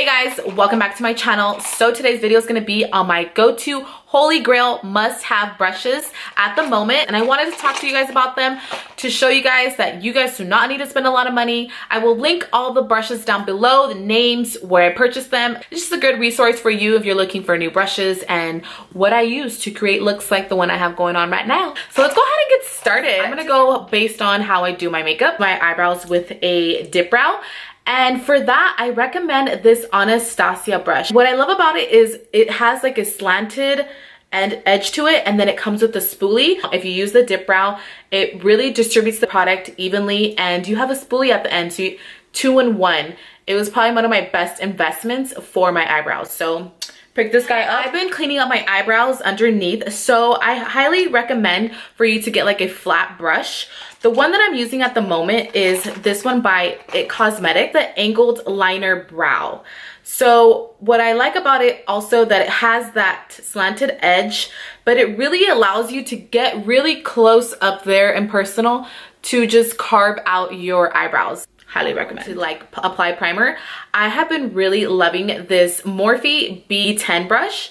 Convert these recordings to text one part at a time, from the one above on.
Hey guys, welcome back to my channel. So today's video is going to be on my go-to Holy Grail must-have brushes at the moment, and I wanted to talk to you guys about them to show you guys that you guys do not need to spend a lot of money. I will link all the brushes down below, the names, where I purchased them. It's just a good resource for you if you're looking for new brushes and what I use to create looks like the one I have going on right now. So let's go ahead and get started. I'm gonna go based on how I do my makeup, my eyebrows with a dip brow. And for that, I recommend this Anastasia brush. What I love about it is it has like a slanted edge to it, and then it comes with a spoolie. If you use the dip brow, it really distributes the product evenly, and you have a spoolie at the end, so 2-in-1. It was probably one of my best investments for my eyebrows. So pick this guy up. I've been cleaning up my eyebrows underneath, so I highly recommend for you to get like a flat brush. The one that I'm using at the moment is this one by It Cosmetics, the Angled Liner Brow. So what I like about it also that it has that slanted edge, but it really allows you to get really close up there and personal to just carve out your eyebrows. Highly recommend. To like apply primer, I have been really loving this Morphe B10 brush.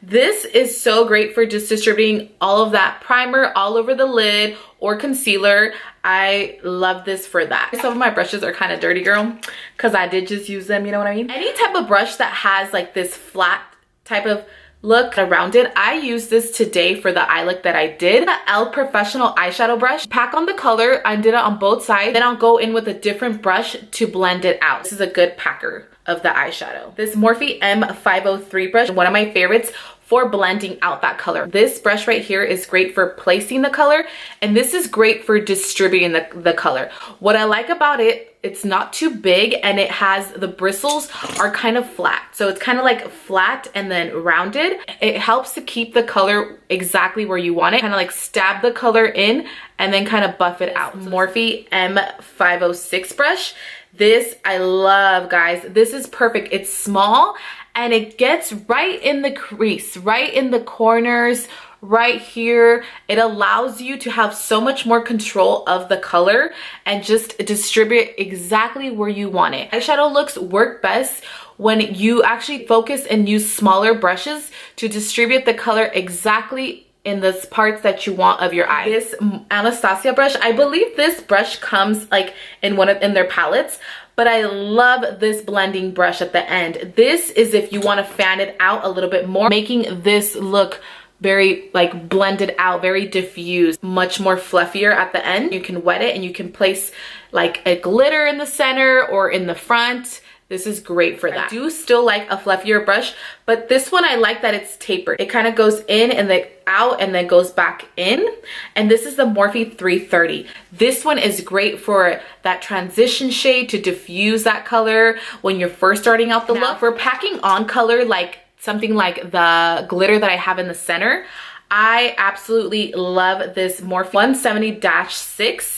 This is so great for just distributing all of that primer all over the lid or concealer. I love this for that. Some of my brushes are kind of dirty, girl, because I did just use them, you know what I mean? Any type of brush that has like this flat type of look around it, I used this today for the eye look that I did. The e.l.f. Professional Eyeshadow Brush. Pack on the color, I did it on both sides. Then I'll go in with a different brush to blend it out. This is a good packer of the eyeshadow. This Morphe M503 brush, one of my favorites for blending out that color. This brush right here is great for placing the color, and this is great for distributing the color. What I like about it, it's not too big, and it has, the bristles are kind of flat. So it's kind of like flat and then rounded. It helps to keep the color exactly where you want it. Kind of like stab the color in and then kind of buff it out. Morphe M506 brush. This I love, guys. This is perfect. It's small and it gets right in the crease, right in the corners, right here. It allows you to have so much more control of the color and just distribute exactly where you want it. Eyeshadow looks work best when you actually focus and use smaller brushes to distribute the color exactly in the parts that you want of your eye. This Anastasia brush, I believe this brush comes like in their palettes, but I love this blending brush at the end. This is if you want to fan it out a little bit more, making this look very like blended out, very diffused, much more fluffier at the end. You can wet it and you can place like a glitter in the center or in the front. This is great for that. I do still like a fluffier brush, but this one I like that it's tapered. It kind of goes in and then out and then goes back in. And this is the Morphe 330. This one is great for that transition shade to diffuse that color when you're first starting out the look. For packing on color, like something like the glitter that I have in the center, I absolutely love this Morphe 170-6.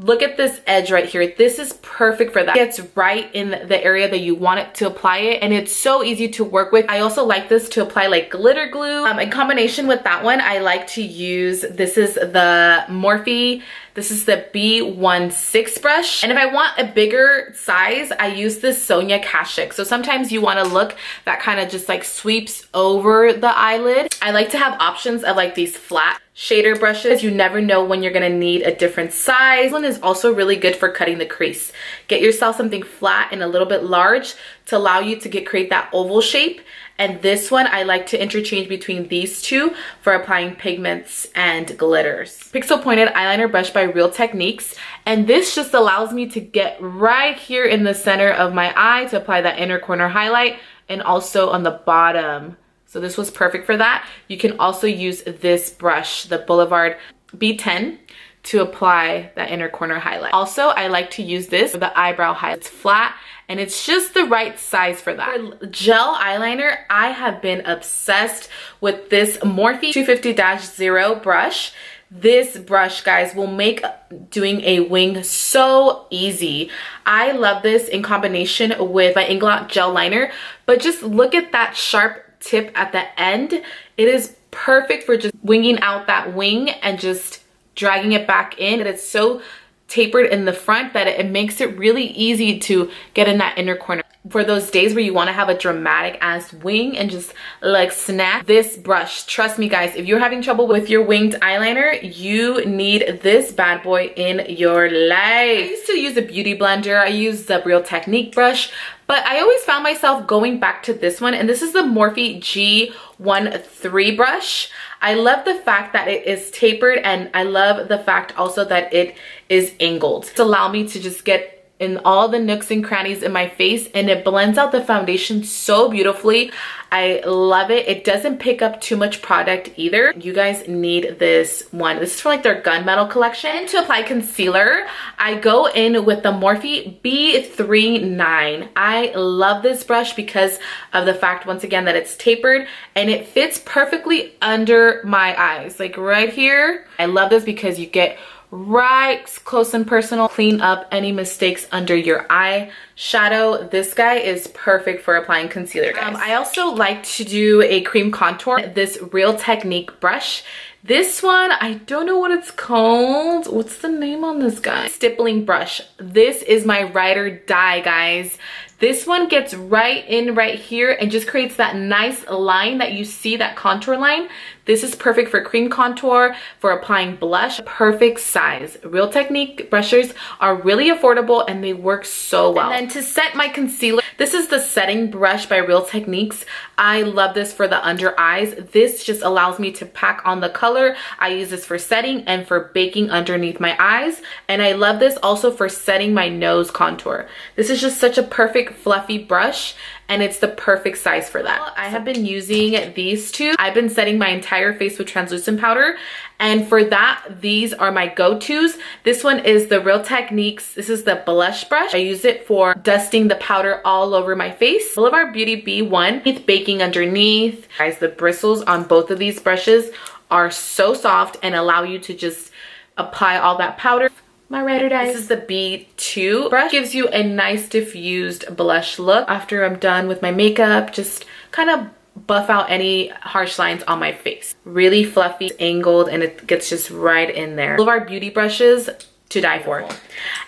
Look at this edge right here. This is perfect for that. It's right in the area that you want it to apply it, and it's so easy to work with. I also like this to apply like glitter glue. In combination with that one, I like to use, this is the Morphe, this is the B16 brush. And if I want a bigger size, I use this SONIA KASHUK. So sometimes you want a look that kind of just like sweeps over the eyelid. I like to have options of like these flat shader brushes. You never know when you're gonna need a different size. This one is also really good for cutting the crease. Get yourself something flat and a little bit large to allow you to create that oval shape. And this one, I like to interchange between these two for applying pigments and glitters. Pixel Pointed Eyeliner Brush by Real Techniques. And this just allows me to get right here in the center of my eye to apply that inner corner highlight, and also on the bottom. So this was perfect for that. You can also use this brush, the Boulevard B10, to apply that inner corner highlight. Also, I like to use this for the eyebrow highlight. It's flat and it's just the right size for that. For gel eyeliner, I have been obsessed with this Morphe 250-0 brush. This brush, guys, will make doing a wing so easy. I love this in combination with my Inglot gel liner, but just look at that sharp tip at the end. It is perfect for just winging out that wing and just dragging it back in. And it's so tapered in the front that it makes it really easy to get in that inner corner. for those days where you want to have a dramatic ass wing and just like snap this brush. Trust me guys, if you're having trouble with your winged eyeliner, you need this bad boy in your life. I used to use a beauty blender. I use the Real Technique brush, but I always found myself going back to this one, and this is the Morphe G13 brush. I love the fact that it is tapered, and I love the fact also that it is angled. It's allowed me to just get in all the nooks and crannies in my face, and it blends out the foundation so beautifully. I love it. It doesn't pick up too much product either. You guys need this one. This is for like their gunmetal collection. And to apply concealer, I go in with the Morphe B39. I love this brush because of the fact, once again, that it's tapered and it fits perfectly under my eyes, like right here. I love this because you get right close and personal, clean up any mistakes under your eye shadow. This guy is perfect for applying concealer, guys. I also like to do a cream contour, this Real Technique brush. This one, I don't know what it's called. What's the name on this guy? Stippling brush. This is my ride or die, guys. This one gets right in right here and just creates that nice line that you see, that contour line. This is perfect for cream contour, for applying blush. Perfect size. Real Technique brushes are really affordable and they work so well. And then to set my concealer, this is the setting brush by Real Techniques. I love this for the under eyes. This just allows me to pack on the color. I use this for setting and for baking underneath my eyes. And I love this also for setting my nose contour. This is just such a perfect fluffy brush, and it's the perfect size for that. I have been using these two. I've been setting my entire face with translucent powder, and for that, these are my go-tos. This one is the Real Techniques. This is the blush brush. I use it for dusting the powder all over my face. Boulevard Beauty B1, baking underneath. Guys, the bristles on both of these brushes are so soft and allow you to just apply all that powder. My ride or die. This is the B2 brush. Gives you a nice diffused blush look. After I'm done with my makeup, just kind of buff out any harsh lines on my face. Really fluffy, angled, and it gets just right in there. All of our beauty brushes to die for.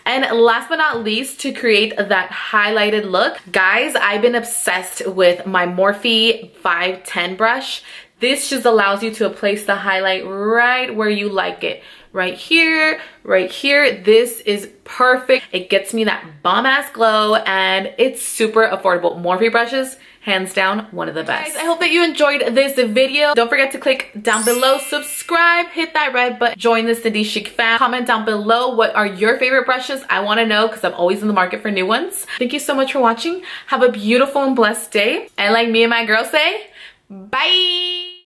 And last but not least, to create that highlighted look, guys, I've been obsessed with my Morphe 510 brush. This just allows you to place the highlight right where you like it. Right here, right here. This is perfect. It gets me that bomb ass glow, and it's super affordable. Morphe brushes, hands down, one of the best. Guys, I hope that you enjoyed this video. Don't forget to click down below, subscribe, hit that red button, join the CindyChic fam. Comment down below what are your favorite brushes. I want to know because I'm always in the market for new ones. Thank you so much for watching. Have a beautiful and blessed day. And like me and my girl say, bye.